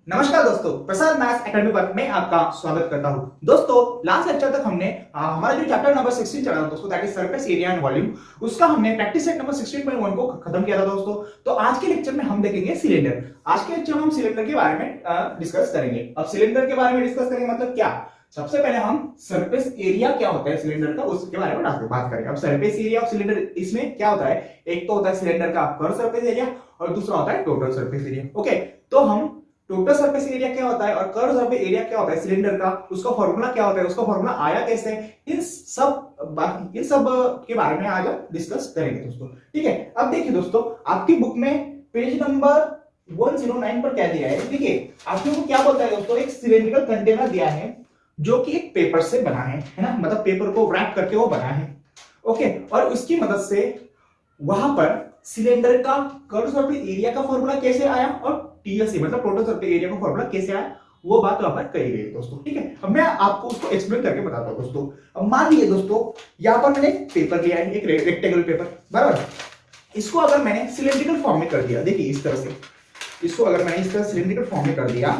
नमस्कार दोस्तों, प्रसाद maths academy पर मैं आपका स्वागत करता हूं। दोस्तों, लास्ट लेक्चर तक हमने हमारा जो चैप्टर नंबर 16 चला था दोस्तों, that is surface area and volume, उसका हमने प्रैक्टिस सेट नंबर 16.1 को खत्म किया था दोस्तों। तो आज के लेक्चर में हम देखेंगे सिलेंडर। आज के लेक्चर में हम सिलेंडर के बारे में डिस्कस करेंगे। अब सिलेंडर के बारे में डिस्कस करेंगे मतलब क्या? सबसे पहले हम सरफेस एरिया क्या होता है सिलेंडर का, उसके बारे में बात करेंगे। अब सरफेस एरिया ऑफ सिलेंडर, इसमें क्या होता है? एक तो होता है सिलेंडर का कर्व सरफेस एरिया और दूसरा होता है टोटल सरफेस एरिया। ओके, तो हम टोटल सरफेस एरिया क्या होता है और कर्व सरफेस एरिया क्या होता है सिलेंडर का, उसका फॉर्मूला क्या होता है, उसका फॉर्मूला आया कैसे, इन सब के बारे में आज हम डिस्कस करेंगे दोस्तों। ठीक है, अब देखिए दोस्तों, आपकी बुक में पेज नंबर 109 पर क्या दिया है? देखिए आपके को क्या बोलता है दोस्तों, एक सिलेंड्रिकल कंटेनर दिया है जो कि एक पेपर से बना है ना, मतलब पेपर को रैप करके वो बना है। ओके, और उसकी मदद से वहां पर सिलेंडर का कर्व सरफेस एरिया का फॉर्मूला कैसे आया और टीएसए मतलब टोटल सरफेस एरिया का फॉर्मूला कैसे आया, वो बात वहां पर कही गई दोस्तों। ठीक है, अब मैं आपको उसको एक्सप्लेन करके बताता हूं दोस्तों। अब मान लीजिए दोस्तों, यहां पर मैंने एक पेपर लिया है, एक रेक्टेंगुलर पेपर, बराबर। इसको अगर मैंने सिलेंड्रिकल फॉर्म में कर दिया, देखिए इस तरह से, इसको अगर मैंने इस तरह सिलेंड्रिकल फॉर्म में कर दिया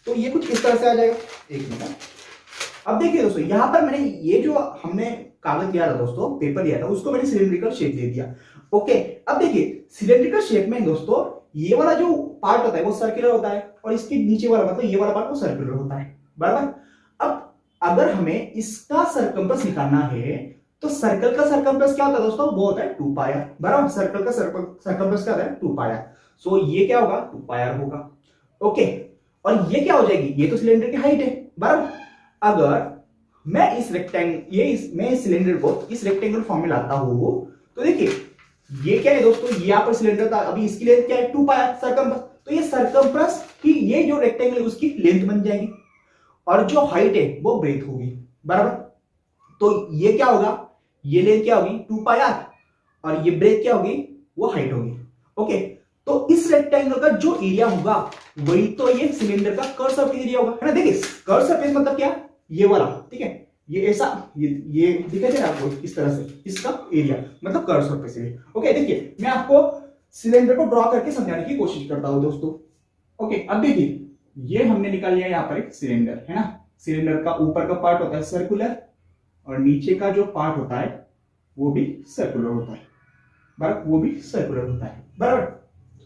तो ये कुछ इस तरह से आ जाएगा। एक मिनट, अब देखिए दोस्तों, यहां पर मैंने ये जो हमने कागज लिया था दोस्तों, पेपर लिया था, उसको मैंने सिलेंड्रिकल शेप दे दिया। ओके, अब देखिए सिलेंड्रिकल शेप में दोस्तों ये वाला जो पार्ट होता है वो सर्कुलर होता है और इसके नीचे वाला मतलब ये वाला पार्ट वो सर्कुलर होता है, बराबर। अब अगर हमें इसका सरकमफ्रेंस निकालना है तो सर्कल का सरकमफ्रेंस क्या होता है दोस्तों? वो होता है 2 पाई r, बराबर। सर्कल का सरकमफ्रेंस क्या होता है? 2 पाई r। सो ये क्या होगा? 2 पाई r होगा। ओके, और ये क्या हो जाएगी? ये तो सिलेंडर की हाइट है, बराबर। अगर मैं मैं इस सिलेंडर को इस रेक्टेंगल फॉर्म में लाता हूं तो देखिए ये क्या है दोस्तों, ये यहां पर सिलेंडर था, अभी इसकी लेंथ क्या है? 2 पाई सरकमफ्रेंस। तो ये सरकमफ्रेंस की ये जो रेक्टेंगल है उसकी लेंथ बन जाएगी और जो हाइट है वो ब्रेथ होगी, बराबर। तो ये क्या होगा? ये लेंथ क्या होगी? 2 पाई r और ये ब्रेथ क्या होगी? वो हाइट होगी। ओके, तो इस रेक्टेंगल का जो एरिया होगा वही तो ये सिलेंडर का कर्व सरफेस एरिया होगा, है ना। देखिए कर्व सरफेस मतलब क्या? ये वाला, ठीक है, ये ऐसा ये दिखाई दे रहा है आपको इस तरह से, इसका एरिया मतलब कर्व सरफेस एरिया। ओके, देखिए मैं आपको सिलेंडर को ड्रॉ करके समझाने की कोशिश करता हूं दोस्तों। ओके, अब देखिए ये हमने निकाल लिया यहां पर एक सिलेंडर, है ना। सिलेंडर का ऊपर का पार्ट होता है सर्कुलर और नीचे का जो पार्ट होता है वो भी सर्कुलर होता है, बराबर, वो भी सर्कुलर होता है, बराबर।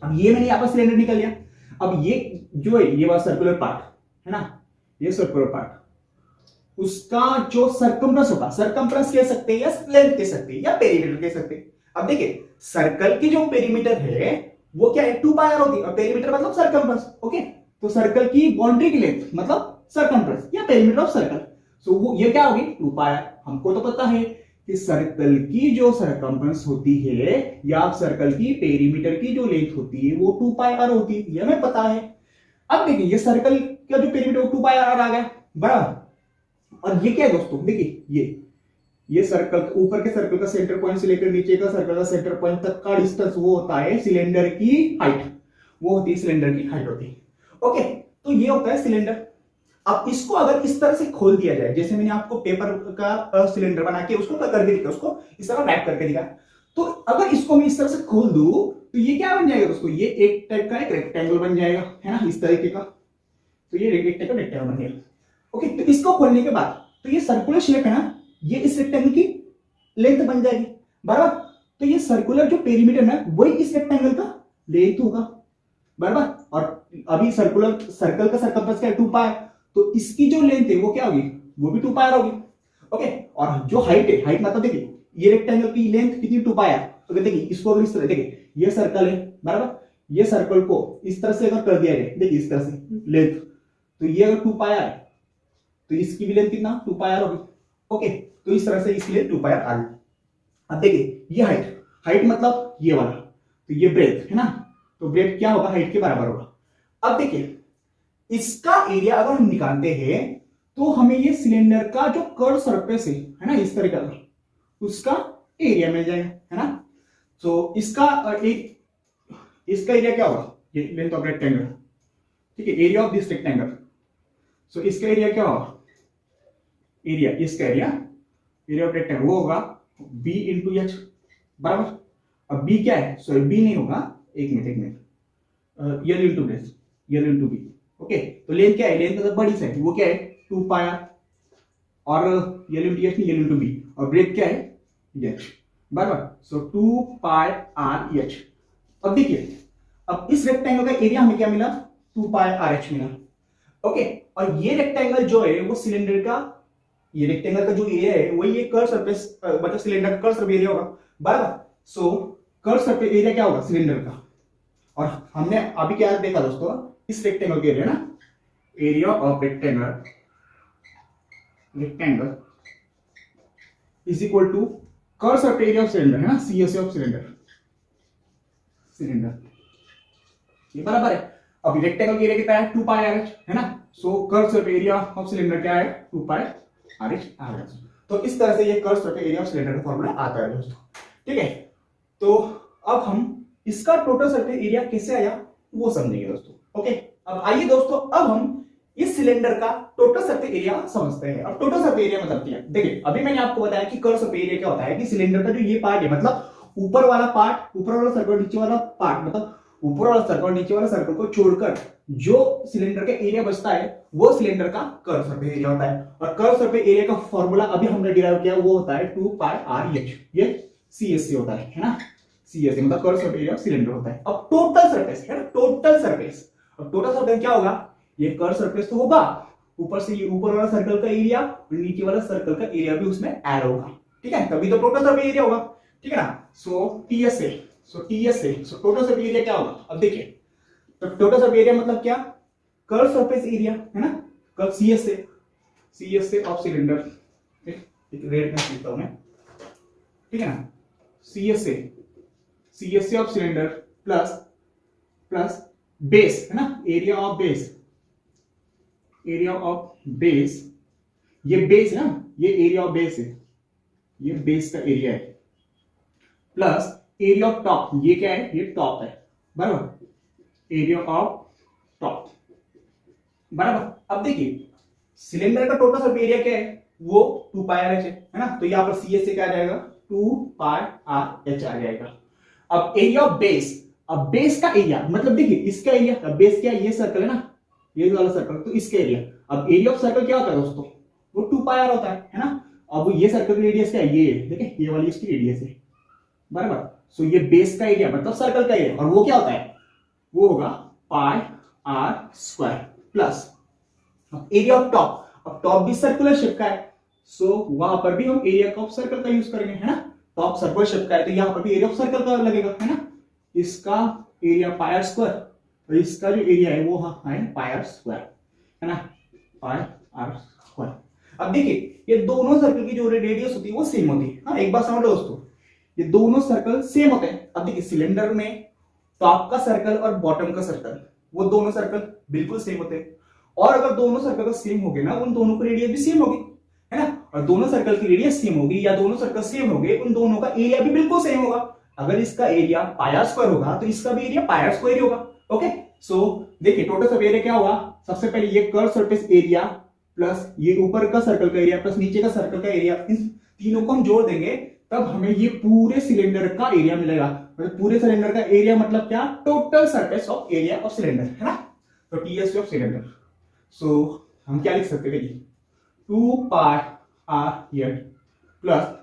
अब ये मैंने यहां पर सिलेंडर निकाल लिया। अब ये जो है ये वाला सर्कुलर पार्ट है ना, ये सर्कुलर पार्ट, उसका जो सरकमफ्रेंस होगा, सरकमफ्रेंस कह सकते हैं या लेंथ कह सकते हैं या पेरीमीटर कह सकते हैं। अब देखिए सर्कल की जो पेरीमीटर है वो क्या है? 2 पाई r होती है और पेरीमीटर मतलब सरकमफ्रेंस। ओके, तो सर्कल की बाउंड्री की लेंथ मतलब सरकमफ्रेंस या पेरीमीटर ऑफ सर्कल। सो वो ये क्या होगी? 2 पाई r। हमको तो पता है कि सर्कल की जो सरकमफ्रेंस होती है या सर्कल की पेरीमीटर की जो लेंथ होती है वो 2 पाई r होती है, ये हमें पता है। अब देखिए ये सर्कल का जो पेरीमीटर 2 पाई r आ गया, बराबर। और ये क्या है दोस्तों? देखिए ये सर्कल, ऊपर के सर्कल का सेंटर पॉइंट से लेकर नीचे का सर्कल का सेंटर पॉइंट तक का डिस्टेंस वो होता है सिलेंडर की हाइट, वो होती है सिलेंडर की हाइट होती है। ओके, तो ये होता है सिलेंडर। अब इसको अगर इस तरह से खोल दिया जाए, जैसे मैंने आपको पेपर का सिलेंडर बना के उसको करके दिखा, उसको इस तरह रैप करके दिखा, तो अगर इसको मैं इस तरह से खोल दूं तो ये क्या बन जाएगा दोस्तों? ये एक टाइप का एक रेक्टेंगल बन जाएगा, है ना, इस तरीके का। तो ये एक टाइप का रेक्टेंगल बन जाएगा। ओके, तो इसको खोलने के बाद तो ये सर्कुलर शेप है ना, ये इस रेक्टेंगल की लेंथ बन जाएगी, बराबर। तो ये सर्कुलर जो पेरीमीटर है वही इस रेक्टेंगल का लेंथ होगा, बराबर। और अभी सर्कल का सरकमफ्रेंस क्या है? 2 पाई, तो इसकी जो लेंथ है वो क्या होगी? वो भी 2 पाई होगी। ओके, और जो हाइट है, हाइट मतलब देखिए ये रेक्टेंगल की लेंथ कितनी? 2 पाई। तो देखिए इसको अगर इस तरह, देखिए ये सर्कल है, बराबर, ये सर्कल को इस तरह से अगर कर दिया जाए, देखिए इस तरह से लेंथ, तो ये अगर 2 पाई तो इसकी भी लेंथ कितना? 2 पाई r होगी। ओके, तो इस तरह से इसकी लेंथ 2 पाई r आ गई। अब देखिए ये हाइट मतलब ये वाला, तो ये ब्रेथ है ना, तो ब्रेथ क्या होगा? हाइट के बराबर होगा। अब देखिए इसका एरिया अगर हम निकालते हैं तो हमें ये सिलेंडर का जो कर्व सरफेस है ना, इस तरीके का, उसका एरिया मिल जाएगा, है ना। तो इसका एरिया क्या होगा? ये लेंथ ऑफ रेक्टेंगल, ठीक है, एरिया ऑफ दिस रेक्टेंगल। सो इसका एरिया क्या होगा? इसका एरिया ऑफ रेक्टेंगल वो होगा b इंटू एच, बराबर। अब b क्या है? सॉरी b नहीं होगा, एक minute, L into H, L into B. Okay, तो लेंथ क्या है, लेंथ मतलब बड़ी से वो क्या है 2 पाई आर, और L into H L into B, और ब्रेथ क्या है एच, बराबर। So 2 pi R H. अब देखिए, अब इस रेक्टेंगल का एरिया हमें क्या मिला, 2 पाई आर एच मिला। ओके, और ये रेक्टेंगल जो है वो सिलेंडर का, ये रेक्टेंगल का जो एरिया है वो ये कर्व सरफेस मतलब सिलेंडर का कर्व सरफेस एरिया होगा, बराबर। सो कर्व सरफेस एरिया क्या होगा सिलेंडर का, और हमने अभी क्या देखा दोस्तों, इस रेक्टेंगल का एरिया ना, area of rectangle is equal to curve surface area of cylinder, है ना, सीएसए ऑफ सिलेंडर, ये बराबर है। अभी रेक्टेंगल का एरिया कितना है 2 पाई आरएच, है ना। So curve surface area of cylinder क्या है 2 पाई आरएच। तो इस तरह से ये curve surface area of cylinder का फॉर्मूला आता है दोस्तों, ठीक है। तो अब हम इसका टोटल सरफेस एरिया कैसे आया वो समझेंगे दोस्तों। ओके, अब आइए दोस्तों, अब हम इस सिलेंडर का टोटल सरफेस एरिया समझते हैं। अब टोटल सरफेस एरिया मतलब क्या है, देखिए अभी मैंने आपको बताया कि कर्व सरफेस एरिया क्या होता है, कि सिलेंडर का जो ये पार्ट है, मतलब ऊपर वाला पार्ट, ऊपर वाला सर्कल, नीचे वाला पार्ट, मतलब ऊपर वाला सर्कल और नीचे वाला सर्कल को छोड़कर जो सिलेंडर का एरिया बचता है वो सिलेंडर का कर्व सरफेस एरिया होता है। और कर्व सरफेस एरिया का फॉर्मूला अभी हमने डिराइव किया, वो होता है 2 पाई आर एच, ये सीएससी होता है ना, सीएससी मतलब curve surface area of cylinder होता है। अब टोटल सरफेस है ना, टोटल सरफेस, अब टोटल सरफेस क्या होगा, ये कर्व सरफेस तो होगा, ऊपर से ये ऊपर वाला सर्कल का एरिया और नीचे वाला सर्कल का एरिया भी उसमें ऐड होगा, ठीक है, तभी तो टोटल सरफेस एरिया होगा, ठीक है ना। So TSA, so total surface area क्या होगा, अब देखिए, तो टोटल सरफेस एरिया मतलब क्या, कर्व सरफेस एरिया, है ना, कर्व सीएसए ऑफ सिलेंडर, एक रेड में लिखता हूं मैं, ठीक है ना, CSA of cylinder plus base, है ना, एरिया ऑफ बेस, ये बेस है ना, ये एरिया ऑफ बेस है, ये बेस का एरिया है, प्लस एरिया ऑफ टॉप, ये क्या है, ये टॉप है, बराबर, एरिया ऑफ टॉप, बराबर। अब देखिए सिलेंडर का टोटल सरफेस एरिया क्या है, वो 2 पाई आर एच है ना, तो यहां पर सीएस से क्या आ जाएगा 2 पाई आर एच आ जाएगा। अब एरिया ऑफ बेस, अब बेस का एरिया मतलब देखिए इसका एरिया, अब बेस क्या है, ये सर्कल है ना, ये वाला सर्कल, तो इसका एरिया, अब एरिया ऑफ सर्कल क्या होता है दोस्तों, वो 2 पाई आर होता है ना। अब ये सर्कल का रेडियस क्या है, ये देखिए ये वाली इसकी रेडियस है, बराबर। सो ये बेस का एरिया मतलब सर्कल का एरिया, और वो क्या होता है, वो होगा pi r square plus area of top, अब टॉप भी सर्कुलर शेप का है, सो वहां पर भी हम एरिया ऑफ सर्कल का यूज करेंगे, है ना, टॉप सर्कुलर शेप का है तो यहां पर भी एरिया ऑफ सर्कल का लगेगा, है ना, इसका एरिया पाई आर स्क्वायर और इसका जो एरिया है वो है पाई आर स्क्वायर, है ना, पाई आर स्क्वायर। अब देखिए ये दोनों सर्कल की जो रेडियस होती है वो सेम होती है, हाँ एक बात समझ लो दोस्तों, ये दोनों सर्कल सेम होते हैं। अब देखिए सिलेंडर में टॉप का सर्कल और बॉटम का सर्कल, वो दोनों सर्कल बिल्कुल सेम होते हैं, और अगर दोनों सर्कल का सेम हो गए ना, उन दोनों की रेडियस भी सेम होगी, है ना, और दोनों सर्कल की रेडियस सेम होगी या दोनों सर्कल सेम हो गए, उन दोनों का एरिया भी बिल्कुल सेम होगा। अगर इसका एरिया पाई आर स्क्वायर होगा तो इसका भी एरिया पाई आर स्क्वायर ही होगा। ओके, सो देखिए टोटल सरफेस एरिया क्या होगा, सबसे पहले ये कर्व सरफेस एरिया प्लस ये ऊपर का सर्कल का एरिया प्लस नीचे का सर्कल का एरिया, इन तीनों को हम जोड़ देंगे तब हमें ये पूरे सिलेंडर का एरिया मिलेगा। मतलब पूरे सिलेंडर का एरिया मतलब क्या, total surface of area of cylinder, है ना, तो टीएससी ऑफ सिलेंडर। सो हम क्या लिख सकते हैं, 2 पाई आर एच प्लस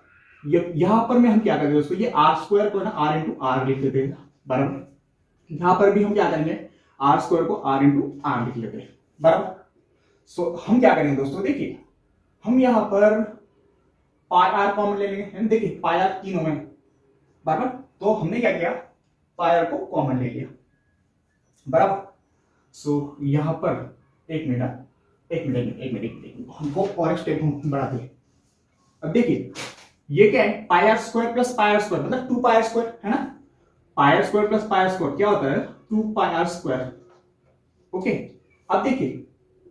यहां पर में हम क्या करेंगे दोस्तों, ये आर स्क्वायर को ना आर इंटू आर लिख लेते हैं, बराबर। यहां पर भी हम क्या करेंगे, आर स्क्वायर को आर इंटू आर लिख लेते हैं, बराबर। सो हम क्या करेंगे दोस्तों, देखिए हम यहां पर पाई आर कॉमन ले लेंगे, देखिए पाई आर तीनों में, बराबर, तो हमने क्या किया, पाई आर को कॉमन ले लिया, बराबर। सो यहां पर एक मिनट हमको और एक स्टेप हम बढ़ाते हैं। अब देखिए ये क्या है, pi r square plus pi r square मतलब 2 पाई आर स्क्वायर, है ना, pi r square plus pi r square क्या होता है 2 पाई आर स्क्वायर। ओके, अब देखिए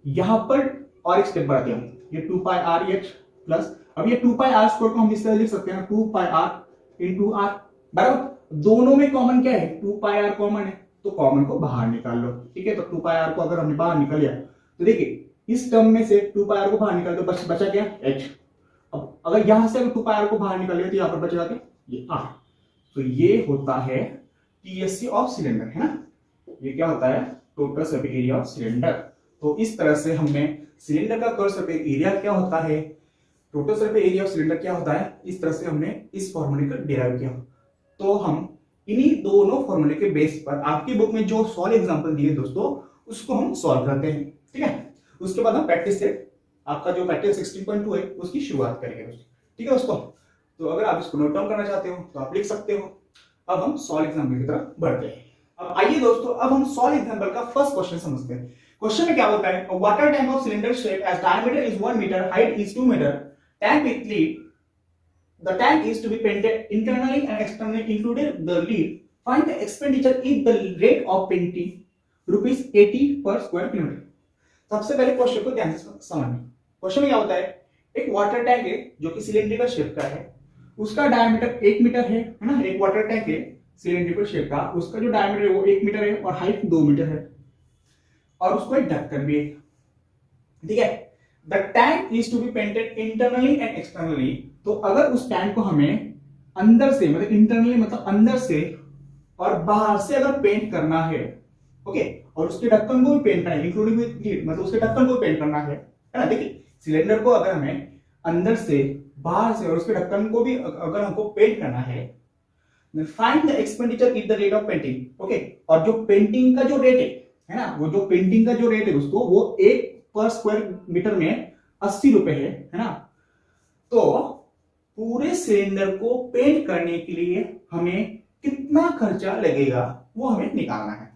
यहां पर और एक स्टेप बढ़ाते हैं, ये 2 पाई आर एच प्लस, अब ये 2 पाई आर स्क्वायर को हम इस तरह लिख सकते हैं 2 पाई आर इंटू आर, बराबर। दोनों में कॉमन क्या है, 2 पाई आर कॉमन है तो कॉमन को बाहर निकाल लो, ठीक है। तो 2 पाई आर को अगर हमने बाहर निकाल लिया तो देखिए इस टर्म में से 2 पाई आर को बाहर निकाल दो, बचा क्या h। अब अगर यहां से 2 पाई आर को बाहर निकाल लिया तो यहां पर बचेगा क्या, ये r। तो ये होता है टीएससी ऑफ सिलेंडर, है ना, ये क्या होता है total surface area of cylinder. तो इस तरह से हमने सिलेंडर का कर्व सरफेस एरिया क्या होता है, total surface area of cylinder क्या होता है, इस तरह से हमने इस फॉर्मूले को डिराइव किया। तो हम इन्हीं दोनों फॉर्मूले के बेस पर आपकी बुक में जो सॉल्व एग्जांपल दिए दोस्तों उसको हम सॉल्व करते हैं, ठीक है। उसके बाद हम प्रैक्टिस सेट, आपका जो प्रैक्टिस 16.2 है उसकी शुरुआत करेंगे दोस्तों, ठीक है दोस्तों। तो अगर आप इसको नोट डाउन करना चाहते हो तो आप लिख सकते हो। अब हम सॉल्व एग्जांपल की तरफ बढ़ते हैं। अब आइए दोस्तों, अब हम सॉल्व एग्जांपल का फर्स्ट क्वेश्चन समझते हैं। क्वेश्चन में क्या बोलता है, water tank of cylinder shape as diameter is 1 metre, height is 2 metre, tank with lid, the tank is to be painted internally and externally included the lead. Find the expenditure if the rate of painting rupees 80 per square kilometer. सबसे पहले question को ध्यान से समझना। Question में क्या होता है, एक वाटर टैंक है जो कि सिलेंड्रिकल शेप का है, उसका डायमीटर 1 मीटर है ना। एक वाटर टैंक है सिलेंड्रिकल शेप का, उसका जो डायमीटर है वो 1 मीटर है और हाइट 2 मीटर है, और उसको एक ढक्कन भी है, ठीक है। The tank is to be painted internally and externally. तो अगर उस टैंक को हमें अंदर से, मतलब इंटरनली मतलब अंदर से और बाहर से अगर पेंट करना है, ओके, और उसके ढक्कन को भी पेंट करना है इंक्लूडिंग विद लीड, मतलब उसके ढक्कन को भी पेंट करना है ना। देखिए सिलेंडर को अगर हमें अंदर से, बाहर से और उसके ढक्कन को भी अगर हमको पेंट करना है, find the expenditure if the rate of painting, okay. और जो पेंटिंग का जो रेट है ना, वो जो पेंटिंग का जो रेट है दोस्तों वो 1 पर स्क्वायर मीटर में 80 रुपए है ना। तो पूरे सिलेंडर को पेंट करने के लिए हमें कितना खर्चा लगेगा वो हमें निकालना है,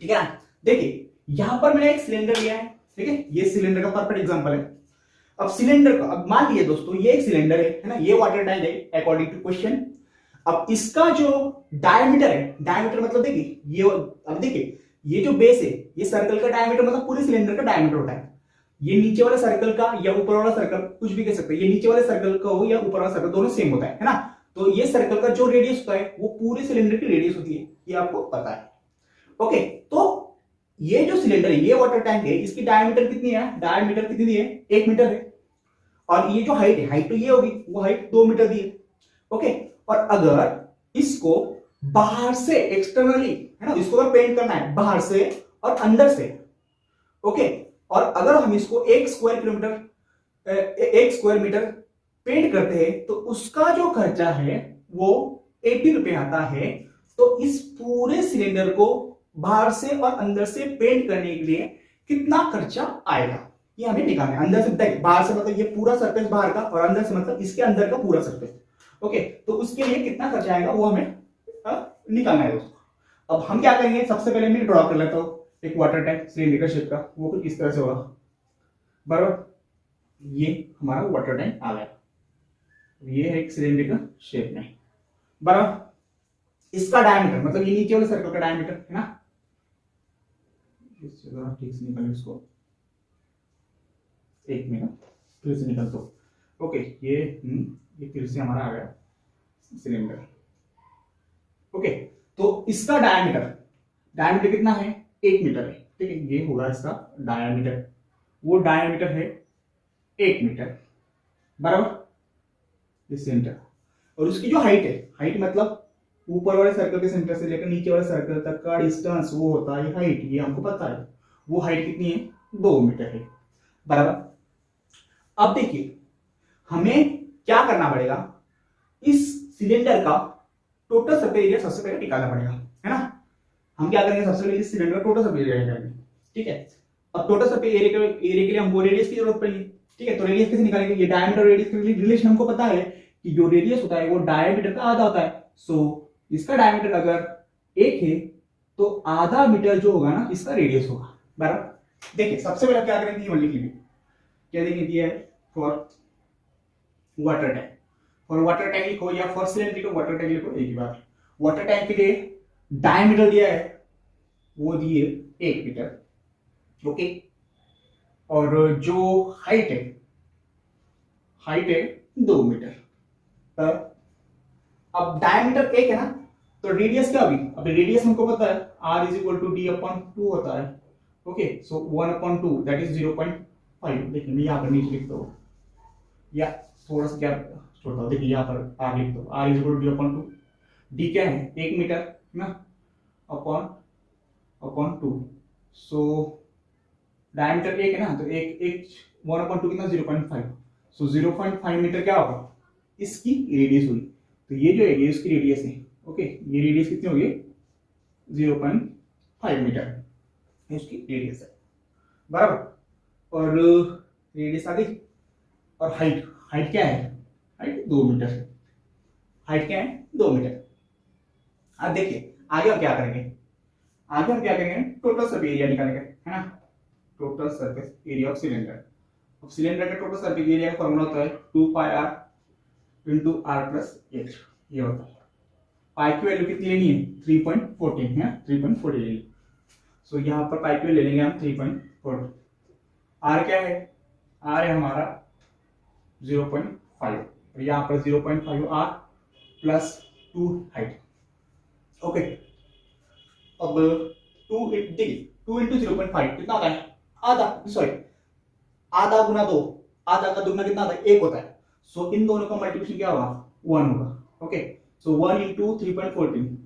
ठीक है। देखिए यहां पर मैंने एक सिलेंडर लिया है, ठीक है, ये सिलेंडर का परफेक्ट एग्जांपल है। अब सिलेंडर का, अब मान लीजिए दोस्तों ये एक सिलेंडर है ना, ये वाटर टैंक है अकॉर्डिंग टू क्वेश्चन। अब इसका जो डायमीटर है, डायमीटर मतलब देखिए ये, अब देखिए ये जो बेस है, ये सर्कल का डायमीटर मतलब पूरे सिलेंडर का डायमीटर होता है। ये नीचे वाले सर्कल का या ऊपर वाला सर्कल, कुछ भी कह सकते हैं, ये नीचे वाले सर्कल का हो या ऊपर वाला सर्कल, दोनों सेम होता है ना। तो ये सर्कल का जो रेडियस होता है वो पूरे सिलेंडर की रेडियस होती है, ये आपको पता है, ओके। तो ये जो सिलेंडर है, ये वाटर टैंक है, इसकी डायमीटर कितनी है, डायमीटर कितनी दी है, 1 मीटर है। और ये जो हाइट है, हाइट तो ये होगी, वो हाइट 2 मीटर दी है, ओके। और अगर इसको बाहर से एक्सटर्नली है ना, इसको अगर पेंट करना है बाहर से और अंदर से, ओके, और अगर हम इसको 1 स्क्वायर मीटर पेंट करते हैं तो उसका जो खर्चा है वो 80 रुपए आता है। तो इस पूरे सिलेंडर को बाहर से और अंदर से पेंट करने के लिए कितना खर्चा आएगा ये हमें निकालना है। अंदर से, बाहर से मतलब ये पूरा सरफेस बाहर का, और अंदर से मतलब इसके अंदर का पूरा सरफेस, ओके। तो उसके लिए कितना खर्चा आएगा वो हमें निकालना है दोस्तों। अब हम क्या करेंगे, सबसे पहले मैं ड्रॉ कर लेता हूं एक वाटर टैंक सिलेंडर शेप का, वो कुछ इस तरह से होगा, बराबर। ये हमारा वाटर टैंक आ गया, ये है एक सिलेंडर का शेप में, बराबर। इसका डायमीटर मतलब ये नीचे वाले सर्कल का डायमीटर है ना, ठीक से निकालें इसको, 1 मिनट फिर से निकल दो, ओके। ये फिर से हमारा आ गया सिलेंडर, ओके। तो इसका डायमीटर कितना है, 1 मीटर है, ठीक है। ये होगा इसका डायमीटर, वो डायमीटर है 1 मीटर, बराबर, ये सेंटर। और उसकी जो हाइट है, हाइट मतलब ऊपर वाले सर्कल के सेंटर से लेकर नीचे वाले सर्कल तक का डिस्टेंस, वो होता है हाइट, ये हमको पता है। वो हाइट कितनी है, 2 मीटर है, बराबर। अब देखिए हमें क्या करना पड़ेगा, इस सिलेंडर का टोटल सरफेस एरिया सबसे पहले निकालना पड़ेगा, है ना। हम क्या करेंगे, सबसे पहले इस सिलेंडर का टोटल सरफेस एरिया निकालेंगे, ठीक है। अब टोटल सरफेस एरिया के लिए हमको रेडियस की जरूरत पड़ेगी, ठीक है। तो रेडियस कैसे निकालेंगे, ये डायमीटर और रेडियस के रिलेशन हमको पता है कि जो रेडियस होता है वो डायमीटर का आधा होता है। सो इसका डायमीटर अगर 1 है तो आधा मीटर जो होगा ना इसका रेडियस होगा, बराबर। देखिए सबसे पहले क्या करेंगे, ये लिख लीजिए, क्या देखिए for water tank, for water tank लिखो या फॉर सिलेंडर वाटर टैंक लिखो, एक ही बात। वाटर टैंक के लिए डायमीटर दिया है, वो दिए 1 मीटर, ओके। और जो हाइट है 2 मीटर। अब डायमीटर 1 है ना, तो रेडियस क्या होगी, अब रेडियस हमको पता है r is equal to D upon 2 होता है, ओके। So 1/2 that is 0.5। देखिए मैं यहाँ पर नीचे लिखता हूँ या थोड़ा सा गैप छोड़ता हूँ, देखिए यहाँ पर r लिख दो, r is equal to D upon 2, D क्या है 1 मीटर ना, अपॉन 2, सो डायमीटर एक है ना, तो एक एक 1/2 कितना 0.5, सो 0.5 मीटर क्या होगा इसकी रेडियस हुई। तो ये जो है ये इसकी रेडियस है। ओके, ये रेडियस कितनी होगी 0.5 मीटर इसकी रेडियस है, बराबर। और रेडियस आ गई। और हाइट, हाइट क्या है, हाइट 2 मीटर है। हाइट क्या है 2 मीटर। अब देखिए आगे हम क्या करेंगे, आगे हम क्या करेंगे टोटल सरफेस एरिया निकालेंगे, है ना। Total surface area of cylinder. अब सिलेंडर का टोटल सरफेस एरिया का फॉर्मूला होता है 2 pi r into R plus H, ये होता है। पाई की वैल्यू कितनी लेनी है 3.14 है, 3.40 ले ली। सो यहाँ पर पाई की वैल्यू ले लेंगे हम 3.40। आर क्या है, आर है हमारा 0.5 और यहाँ पर 0.5 आर प्लस 2 हाइट। ओके, अब 2 इंटू 0.5 कितना होता है आधा, सॉरी आधा गुना 2, आधा का दुगना कितना होता है 1 होता है। सो इन दोनों का मल्टीप्लिकेशन क्या होगा 1 होगा। ओके, सो 1 इंटू 3.14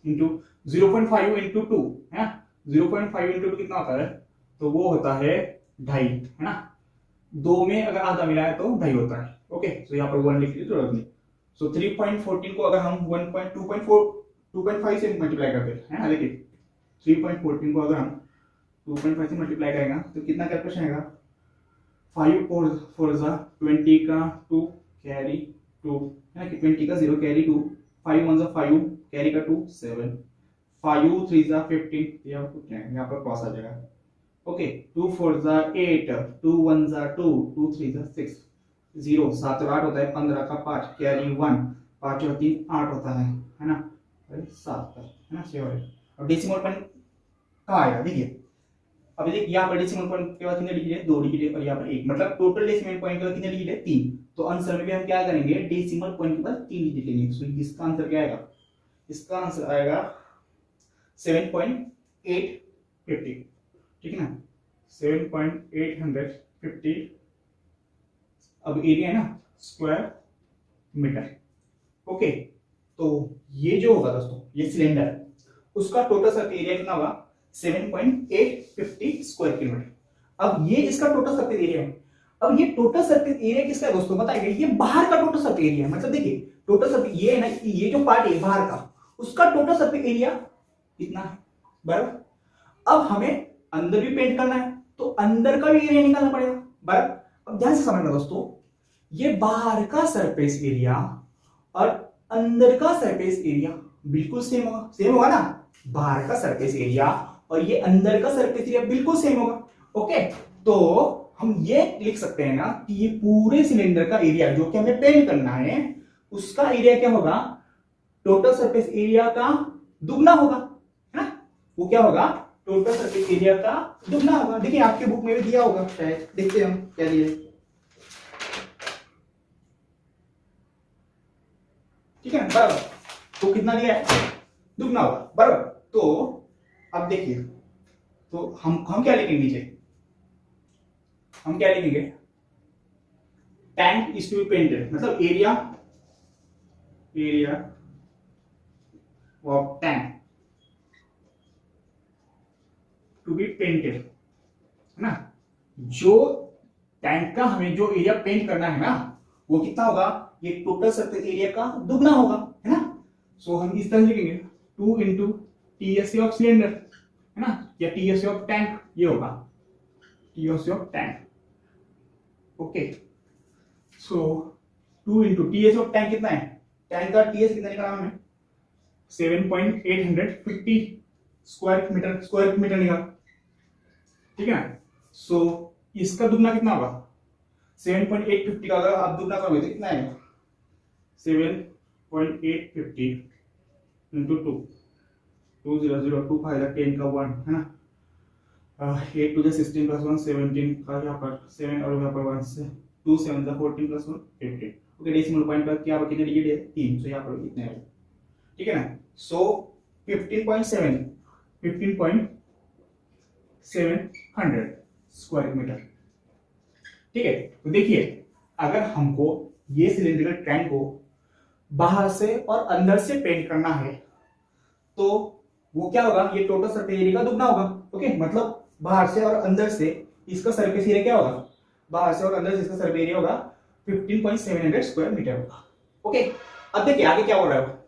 इंटू 0.5 इंटू 2 है, 0.5 इंटू 2 कितना होता है, तो वो होता है 2.5, है ना। 2 में अगर आधा मिला है तो 2.5 होता है। ओके, सो यहाँ पर 1 लिख लीजिए जरूरत नहीं। सो 3.14 को अगर हम 2.5 से मल्टीप्लाई करते हैं, है ना, देखिए 3.14 को अगर हम 2.5 से मल्टीप्लाई करेंगे तो कितना कैलकुलेशन आएगा, 5 4 जा 20 का 2 कैरी 2 है ना, 20 का 0 कैरी 2, 5 1 जा 5 कैरी का 2 7, 5 3 जा 15, यहाँ पर क्रॉस आ जाएगा। ओके, 2 4 जा 8, 2 1 जा 2, 2 3 जा 6, 0 7 और 8 होता है 15 का 5 कैरी 1, 5 और 3 8 होता है ना, 7 है ना, 7। और डेसिमल पॉइंट कहाँ आएगा, देखिए अभी देखिए यहाँ पर डेसिमल पॉइंट के बाद कितने डिजिट है 2 डिजिट है और यहाँ पर 1, मतलब टोटल डेसिमल पॉइंट के बाद कितने डिजिट है 3। तो आंसर में भी हम क्या करेंगे डेसिमल पॉइंट के बाद 3 डिजिट लेंगे। सो इसका आंसर क्या आएगा, इसका आंसर आएगा 7.850, ठीक है ना, 7.850। अब एरिया है ना स्क्वायर मीटर। ओके, तो ये जो होगा दोस्तों ये सिलेंडर, उसका टोटल सरफेस एरिया कितना होगा 7.850 स्क्वायर किलोमीटर। अब ये इसका टोटल सरफेस एरिया है। अब ये टोटल सरफेस एरिया किसका है दोस्तों बताइए, ये बाहर का टोटल सरफेस एरिया है। मतलब देखिए टोटल सरफेस ये है ना, ये जो पार्ट है बाहर का, उसका टोटल सरफेस एरिया कितना है, बराबर। अब हमें अंदर भी पेंट करना है तो अंदर का भी एरिया निकालना पड़ेगा, बराबर। अब ध्यान से समझना दोस्तों, ये बाहर का सरफेस एरिया और अंदर का सरफेस एरिया बिल्कुल सेम होगा, सेम होगा ना, बाहर का सरफेस एरिया और ये अंदर का सरफेस एरिया बिल्कुल सेम होगा। ओके, तो हम ये लिख सकते हैं ना कि ये पूरे सिलेंडर का एरिया जो कि हमें पेंट करना है उसका एरिया क्या होगा, टोटल सरफेस एरिया का दुगना होगा, है ना। वो क्या होगा टोटल सरफेस एरिया का दुगना होगा। देखिए आपके बुक में भी दिया होगा शायद, देखते हैं हम क्या दिया है, ठीक है बराबर। तो कितना दिया है दुगना होगा, बराबर। तो अब देखिए, तो हम क्या लिखेंगे नीचे, हम क्या लिखेंगे tank is to be painted, मतलब area of tank to be painted, है ना। जो टैंक का हमें जो एरिया पेंट करना है ना वो कितना होगा, ये टोटल सरफेस एरिया का दुगना होगा, है ना। सो हम इस तरह लिखेंगे 2 इंटू टीएससी ऑफ सिलेंडर, है ना, या टीएससी ऑफ टैंक, ये होगा TSC of tank. Okay, so 2 into TSC of tank कितना है, टैंक का टीएस कितना निकाला हमें 7.850 स्क्वायर मीटर निकाला, ठीक है ना। सो इसका दुगना कितना होगा 7.850 का अगर आप दुगना करोगे तो कितना आएगा 7.850 इंटू 2, 2002 5 10 का 1, है ना, 8 टू 16 प्लस 1 17 का यहाँ पर 7 और यहाँ पर 1 से 2 7 14 प्लस 1 15। ओके, डेसिमल पॉइंट पर क्या कितने डिजिट है 3, सो यहाँ पर कितने आएगा, ठीक है ना। सो 15.700 स्क्वायर मीटर, ठीक है। तो देखिए अगर हमको ये सिलेंड्रिकल टैंक को बाहर से और अंदर से पेंट करना है तो वो क्या होगा, ये टोटल सरफेस एरिया का दुगना होगा। ओके, मतलब बाहर से और अंदर से इसका सरफेस एरिया क्या होगा, बाहर से और अंदर से इसका सरफेस एरिया होगा 15.700 स्क्वायर मीटर होगा। ओके, अब देखिए आगे क्या हो रहा है,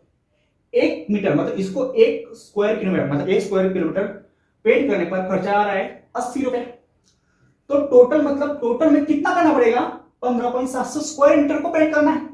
1 मीटर मतलब इसको 1 स्क्वायर किलोमीटर मतलब 1 स्क्वायर किलोमीटर पेंट करने पर खर्चा आ रहा है 80 रुपए। तो टोटल मतलब टोटल में कितना करना पड़ेगा, 15.700 स्क्वायर मीटर को पेंट करना है।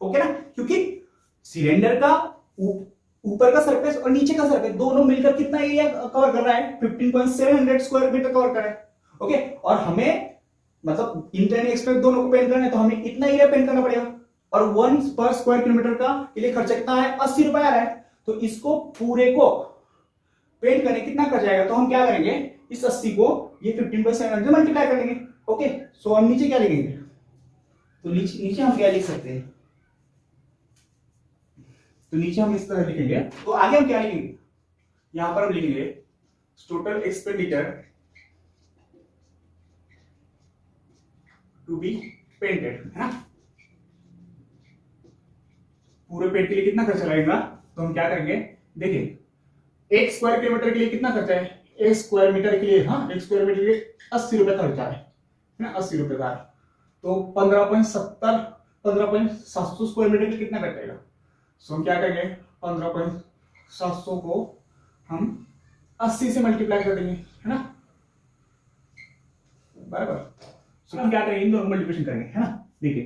ओके ना, क्योंकि सिलेंडर का ऊपर का सरफेस और नीचे का सरफेस दोनों मिलकर कितना एरिया कवर कर रहा है, 15.700 स्क्वायर मीटर कवर कर रहा है। ओके, और हमें मतलब इंटरनल एक्सटर्नल दोनों को पेंट करना है, तो हमें इतना एरिया पेंट करना पड़ेगा। और 1 पर स्क्वायर किलोमीटर का के लिए खर्चा कितना है, 80 रुपए आ रहा है। तो इसको पूरे को पेंट करने कितना खर्चा आएगा, तो हम क्या करेंगे, इस 80 को ये 15/700 मल्टीप्लाई कर लेंगे। ओके, सो हम नीचे क्या लिखेंगे, तो नीचे हम क्या लिख सकते हैं, तो नीचे हम इस तरह लिखेंगे। तो आगे हम क्या लिखेंगे, यहां पर हम लिखेंगे total expenditure to be painted, है ना। पूरे पेंट के लिए कितना खर्चा लगेगा, तो हम क्या करेंगे, देखिए 1 स्क्वायर किलोमीटर के लिए कितना खर्चा है, 1 स्क्वायर मीटर के लिए, हाँ 1 स्क्वायर मीटर के लिए 80 रुपए खर्चा है ना, 80 रुपए का। तो 15.700 स्क्वायर मीटर के लिए कितना खर्चा आएगा, सो हम क्या करेंगे 15.700 को हम 80 से मल्टीप्लाई कर देंगे, है ना, बराबर। सो हम क्या करेंगे, इन दोनों मल्टीप्लिकेशन करेंगे, है ना। देखिए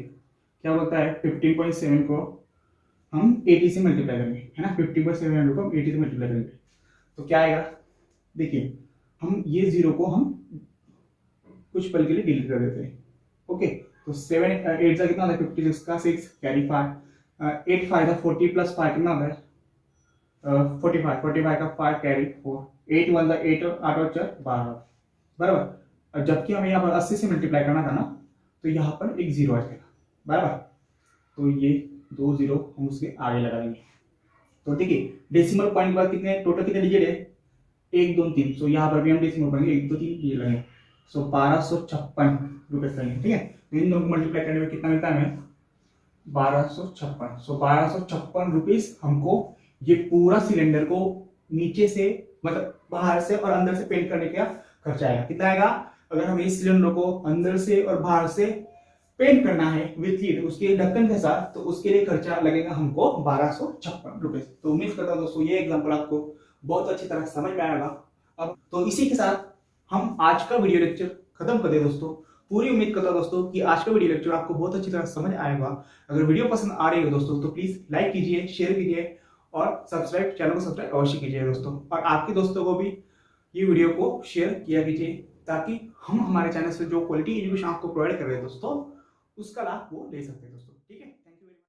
क्या बोलता है, 15.7 को हम 80 से मल्टीप्लाई करेंगे, है ना, 15.700 को हम 80 से मल्टीप्लाई करेंगे, तो क्या आएगा, देखिए हम ये जीरो को हम कुछ पल के लिए डिलीट कर देते हैं। ओके, तो 7 8 का कितना होता है, 56 का 6 कैरी 5, 8 5 का 40 प्लस 5 कितना होता है, 45 का 5 कैरी 4, 8 1 का 8 8 और 4 12, बराबर। और जबकि हमें यहाँ पर 80 से मल्टीप्लाई करना था ना, तो यहाँ पर एक जीरो आ जाएगा, बराबर। तो ये 2 जीरो हम उसके आगे लगा देंगे। तो देखिए डेसिमल पॉइंट के बाद कितने टोटल कितने डिजिट है, 1 2 3, सो यहाँ पर भी हम डेसिमल पॉइंट 1 2 3 ये लगेंगे, सो 1256 रुपए करेंगे, ठीक है। तो इन दोनों को मल्टीप्लाई करने में कितना मिलता है हमें, 1256, सो 1256 रुपीज हमको ये पूरा सिलेंडर को नीचे से मतलब बाहर से और अंदर से पेंट करने का खर्चा आएगा। कितना आएगा, अगर हम इस सिलेंडर को अंदर से और बाहर से पेंट करना है विथ लीड उसके ढक्कन के साथ, तो उसके लिए खर्चा लगेगा हमको 1256 रुपए। तो उम्मीद करता हूं दोस्तों ये एग्जांपल आपको बहुत अच्छी तरह समझ में आएगा। अब तो इसी के साथ हम आज का वीडियो लेक्चर खत्म कर दे दोस्तों। पूरी उम्मीद करता हूं दोस्तों कि आज का वीडियो लेक्चर आपको बहुत अच्छी तरह समझ आएगा। अगर वीडियो पसंद आ रही है दोस्तों तो प्लीज लाइक कीजिए, शेयर कीजिए और सब्सक्राइब चैनल को सब्सक्राइब अवश्य कीजिए दोस्तों। और आपके दोस्तों को भी ये वीडियो को शेयर किया कीजिए, ताकि हम हमारे चैनल से जो क्वालिटी एजुकेशन आपको प्रोवाइड कर रहे हैं दोस्तों उसका लाभ वो ले सकते हैं दोस्तों, ठीक है।